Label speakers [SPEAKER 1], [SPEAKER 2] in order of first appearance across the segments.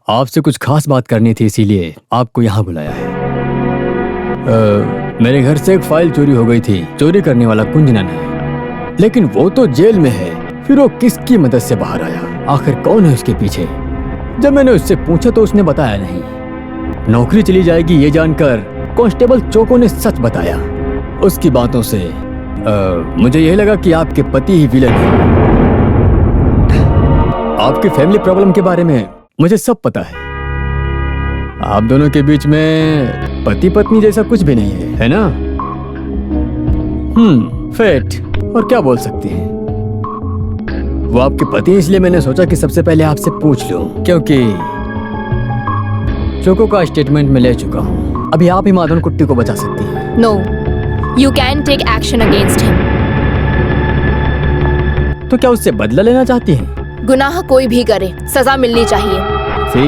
[SPEAKER 1] आपसे कुछ खास बात करनी थी, इसीलिए आपको यहाँ बुलाया है। मेरे घर से एक फाइल चोरी हो गई थी। चोरी करने वाला कुंजनन है, लेकिन वो तो जेल में है। फिर वो किसकी मदद से बाहर आया? आखिर कौन है उसके पीछे? जब मैंने उससे पूछा तो उसने बताया नहीं। नौकरी चली जाएगी ये जानकर कांस्टेबल चोको ने सच बताया। उसकी बातों से मुझे यही लगा कि आपके पति ही विलन है। आपकी फैमिली प्रॉब्लम के बारे में मुझे सब पता है। आप दोनों के बीच में पति पत्नी जैसा कुछ भी नहीं है ना? फेट, और क्या बोल सकते हैं। वो आपके पति, इसलिए मैंने सोचा कि सबसे पहले आपसे पूछ लूं, क्योंकि चोको का स्टेटमेंट मैं ले चुका हूं। अभी आप ही माधवन कुट्टी को बचा सकती हैं।
[SPEAKER 2] No, you can take action against him.
[SPEAKER 1] तो क्या उससे बदला लेना चाहती हैं?
[SPEAKER 2] गुनाह कोई भी करे, सजा मिलनी चाहिए।
[SPEAKER 1] सी,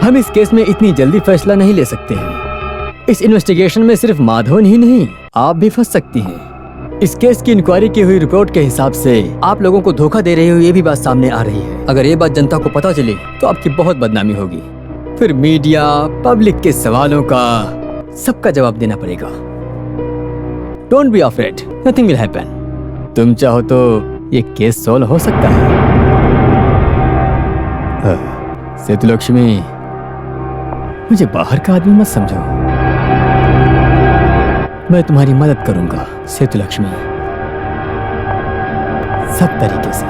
[SPEAKER 1] हम इस केस में इतनी जल्दी फैसला नहीं ले सकते हैं। इस इन्वेस्टिगेशन में सिर्फ माधवन ही नहीं, आप भी फंस सकती हैं। इस केस की इंक्वायरी की हुई रिपोर्ट के हिसाब से आप लोगों को धोखा दे रहे हो, ये भी बात सामने आ रही है। अगर ये बात जनता को पता चली तो आपकी बहुत बदनामी होगी। फिर मीडिया, पब्लिक के सवालों का सबका जवाब देना पड़ेगा। Don't be afraid, nothing will happen. तुम चाहो तो ये केस सॉल्व हो सकता है। सेतुलक्ष्मी, मुझे बाहर का आदमी मत समझो। मैं तुम्हारी मदद करूंगा सेतुलक्ष्मी, सब तरीके से।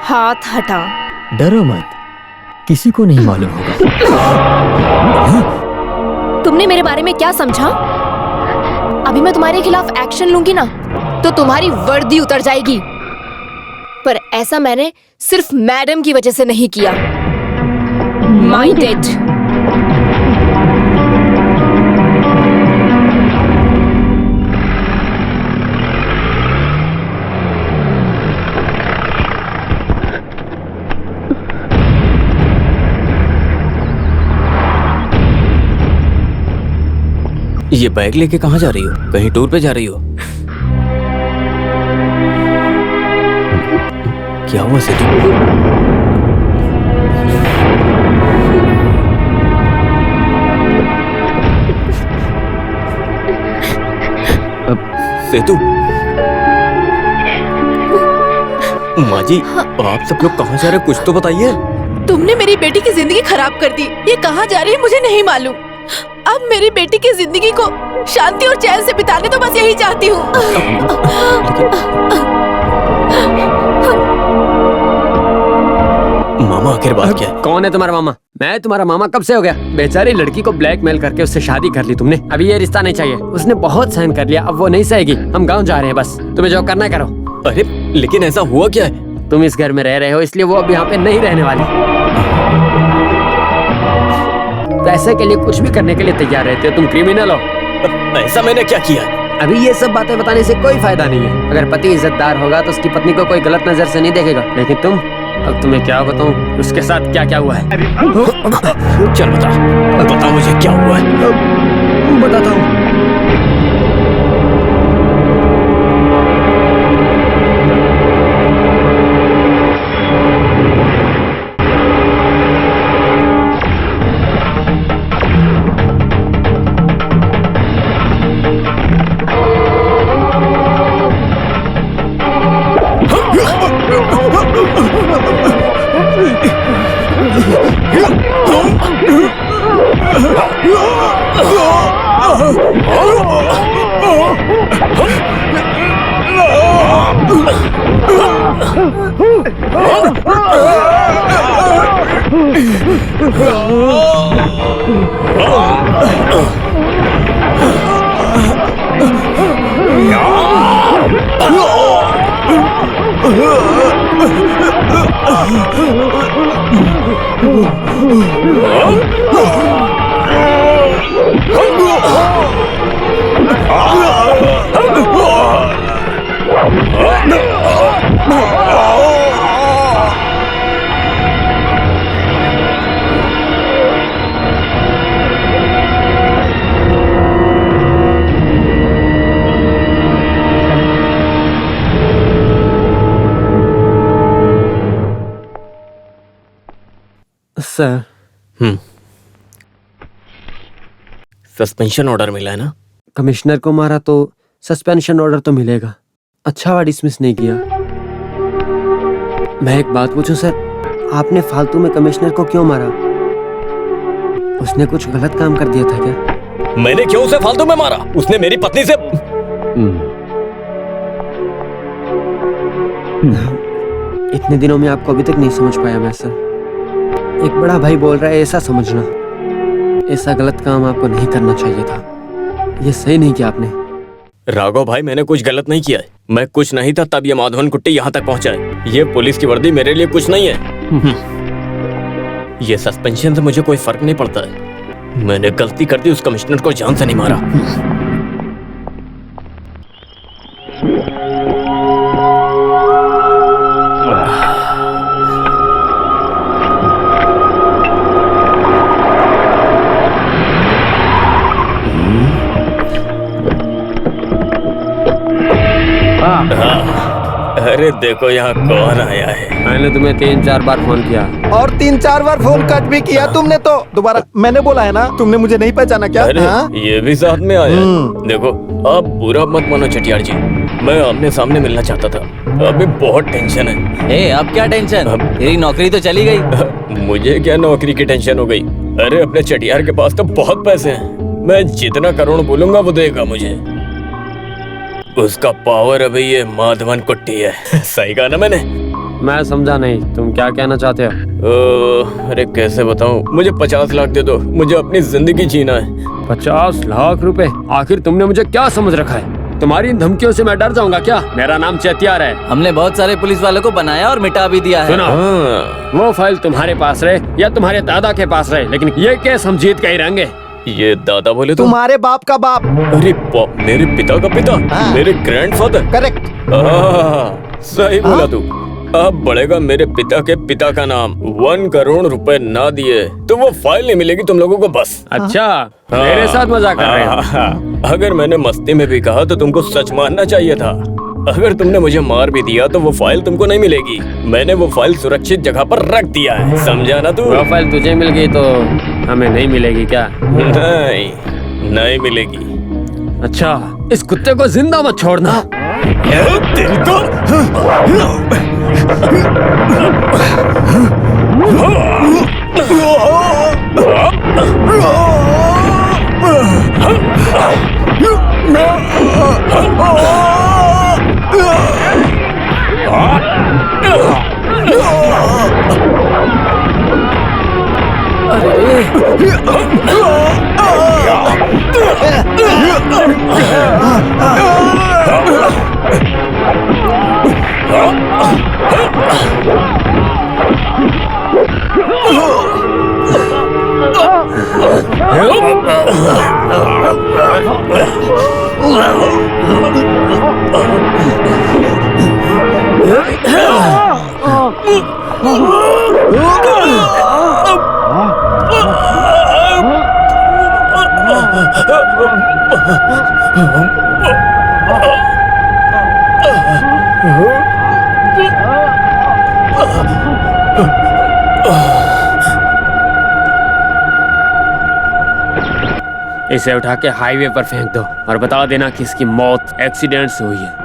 [SPEAKER 2] हाथ हटा।
[SPEAKER 1] डरो मत, किसी को नहीं मालूम होगा।
[SPEAKER 2] तुमने मेरे बारे में क्या समझा? अभी मैं तुम्हारे खिलाफ एक्शन लूंगी ना, तो तुम्हारी वर्दी उतर जाएगी। पर ऐसा मैंने सिर्फ मैडम की वजह से नहीं किया। Mind it.
[SPEAKER 3] ये बैग लेके कहाँ जा रही हो? कहीं टूर पे जा रही हो? क्या हुआ सेतु? सेतु, माँ जी, आप सब लोग कहाँ जा रहे हो? कुछ तो बताइए।
[SPEAKER 4] तुमने मेरी बेटी की जिंदगी खराब कर दी। ये कहाँ जा रही है मुझे नहीं मालूम। अब मेरी बेटी की जिंदगी को शांति और चैन से बिताने, तो बस यही चाहती हूँ।
[SPEAKER 3] मामा, आखिर बात क्या है?
[SPEAKER 5] कौन है तुम्हारा मामा? मैं तुम्हारा मामा कब से हो गया? बेचारी लड़की को ब्लैकमेल करके उससे शादी कर ली तुमने। अभी ये रिश्ता नहीं चाहिए। उसने बहुत सहन कर लिया, अब वो नहीं सहेगी। हम गांव जा रहे हैं, बस तुम्हें जो करना है करो।
[SPEAKER 3] अरे लेकिन ऐसा हुआ क्या है?
[SPEAKER 5] तुम इस घर में रह रहे हो, इसलिए वो अब यहाँ पे नहीं रहने वाली। पैसे के लिए कुछ भी करने के लिए तैयार रहते हो। तुम क्रिमिनल हो।
[SPEAKER 3] ऐसा मैंने क्या किया?
[SPEAKER 5] अभी ये सब बातें बताने से कोई फायदा नहीं है। अगर पति इज्जतदार होगा तो उसकी पत्नी को कोई गलत नजर से नहीं देखेगा, लेकिन तुम, अब तुम्हें क्या बताऊं उसके साथ क्या क्या हुआ है।
[SPEAKER 3] चल बता मुझे क्या हुआ है।
[SPEAKER 5] बताता हूँ। सर।
[SPEAKER 3] सस्पेंशन ऑर्डर मिला है ना?
[SPEAKER 5] कमिश्नर को मारा तो सस्पेंशन ऑर्डर तो मिलेगा। अच्छा हुआ डिसमिस नहीं किया। मैं एक बात पूछूं सर, आपने फालतू में कमिश्नर को क्यों मारा? उसने कुछ गलत काम कर दिया था क्या?
[SPEAKER 3] मैंने क्यों उसे फालतू में मारा? उसने मेरी पत्नी से
[SPEAKER 5] इतने दिनों में आपको अभी तक नहीं समझ पाया मैं सर। एक बड़ा भाई बोल रहा है ऐसा समझना। ऐसा गलत काम आपको नहीं करना चाहिए था। ये सही नहीं किया आपने।
[SPEAKER 3] राघव भाई, मैंने कुछ गलत नहीं किया है। मैं कुछ नहीं था तब ये माधवन कुट्टी यहाँ तक पहुँचा है। ये पुलिस की वर्दी मेरे लिए कुछ नहीं है। ये सस्पेंशन से मुझे कोई फर्क नहीं पड़ता है। मैंने गलती कर दी, उस कमिश्नर को जान से नहीं मारा। अरे देखो यहाँ कौन आया है।
[SPEAKER 5] मैंने तुम्हें 3-4 बार फोन किया
[SPEAKER 6] और 3-4 बार फोन कट भी किया तुमने तो दोबारा। मैंने बोला है ना, तुमने मुझे नहीं पहचाना क्या?
[SPEAKER 3] अरे
[SPEAKER 6] हाँ?
[SPEAKER 3] ये भी साथ में आया है। देखो, आप बुरा मत मानो चटियार जी, मैं आमने सामने मिलना चाहता था। अभी बहुत टेंशन है।
[SPEAKER 1] ए, अब क्या टेंशन? तेरी नौकरी तो चली गई।
[SPEAKER 3] मुझे क्या नौकरी की टेंशन हो गई? अरे अपने चटियार के पास तो बहुत पैसे हैं। मैं जितना करोड़ बोलूंगा वो देगा मुझे। उसका पावर अभी ये माधवन कुट्टी है। सही कहा ना मैंने?
[SPEAKER 5] मैं समझा नहीं, तुम क्या कहना चाहते हो?
[SPEAKER 3] अरे कैसे बताऊं? मुझे 50 लाख दे दो, मुझे अपनी जिंदगी जीना है।
[SPEAKER 5] 50 लाख रुपए? आखिर तुमने मुझे क्या समझ रखा है? तुम्हारी इन धमकियों से मैं डर जाऊंगा क्या? मेरा नाम चेतियार है।
[SPEAKER 1] हमने बहुत सारे पुलिस वालों को बनाया और मिटा भी दिया है।
[SPEAKER 5] सुनो, वो फाइल तुम्हारे पास रहे या तुम्हारे दादा के पास रहे, लेकिन ये केस हम जीत के ही रहेंगे।
[SPEAKER 3] ये दादा बोले तो?
[SPEAKER 6] तुम्हारे बाप का बाप।
[SPEAKER 3] अरे मेरे पिता का पिता?
[SPEAKER 6] हाँ।
[SPEAKER 3] मेरे ग्रैंडफादर?
[SPEAKER 6] करेक्ट।
[SPEAKER 3] सही बोला तू। अब बढ़ेगा मेरे पिता के पिता का नाम। 1 करोड़ रुपए ना दिए तो वो फाइल नहीं मिलेगी तुम लोगों को बस।
[SPEAKER 5] अच्छा, मेरे साथ मजाक कर रहे हो?
[SPEAKER 3] अगर मैंने मस्ती में भी कहा तो तुमको सच मानना चाहिए था। अगर तुमने मुझे मार भी दिया तो वो फाइल तुमको नहीं मिलेगी। मैंने वो फाइल सुरक्षित जगह पर रख दिया है, समझा ना तू?
[SPEAKER 5] वो फाइल तुझे मिल गई तो हमें नहीं मिलेगी क्या?
[SPEAKER 3] नहीं, नहीं मिलेगी।
[SPEAKER 5] अच्छा, इस कुत्ते को जिंदा मत छोड़ना।
[SPEAKER 3] तेरी तो
[SPEAKER 5] इसे उठा के हाईवे पर फेंक दो और बता देना कि इसकी मौत एक्सीडेंट से हुई है।